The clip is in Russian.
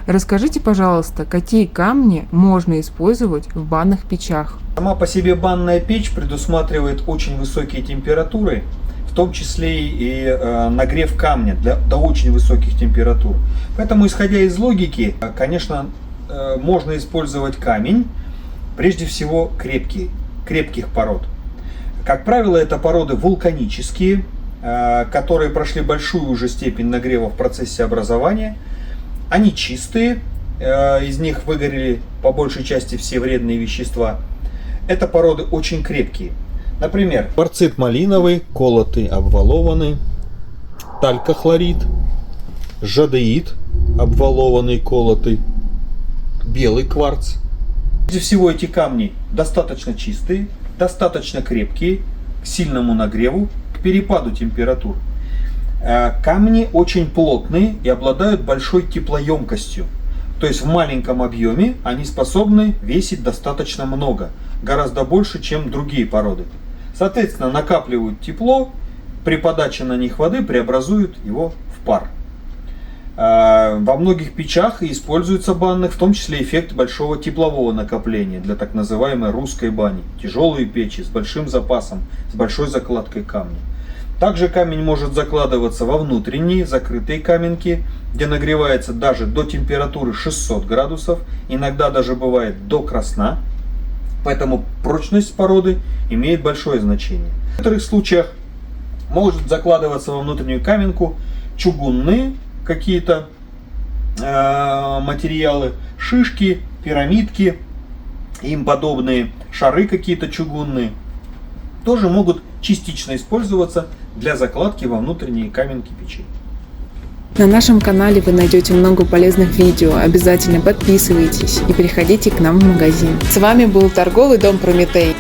Расскажите, пожалуйста, какие камни можно использовать в банных печах? Сама по себе банная печь предусматривает очень высокие температуры, в том числе и нагрев камня до очень высоких температур. Поэтому, исходя из логики, конечно, можно использовать камень, прежде всего крепких пород. Как правило, это породы вулканические, которые прошли большую уже степень нагрева в процессе образования. Они чистые, из них выгорели по большей части все вредные вещества. Это породы очень крепкие. Например, кварцит малиновый, колотый, обвалованный, талькохлорид, жадеид, обвалованный, колотый, белый кварц. Прежде всего, эти камни достаточно чистые, достаточно крепкие к сильному нагреву, к перепаду температур. Камни очень плотные и обладают большой теплоемкостью. То есть в маленьком объеме они способны весить достаточно много, гораздо больше, чем другие породы. Соответственно, накапливают тепло, при подаче на них воды преобразуют его в пар. Во многих печах используется банных, в том числе эффект большого теплового накопления для так называемой русской бани. Тяжелые печи с большим запасом, с большой закладкой камня. Также камень может закладываться во внутренние закрытые каменки, где нагревается даже до температуры 600 градусов, иногда даже бывает до красна. Поэтому прочность породы имеет большое значение. В некоторых случаях может закладываться во внутреннюю каменку чугунные какие-то материалы, шишки, пирамидки, им подобные, шары какие-то чугунные, тоже могут частично использоваться для закладки во внутренние каменки печей. На нашем канале вы найдете много полезных видео. Обязательно подписывайтесь и приходите к нам в магазин. С вами был торговый дом Прометей.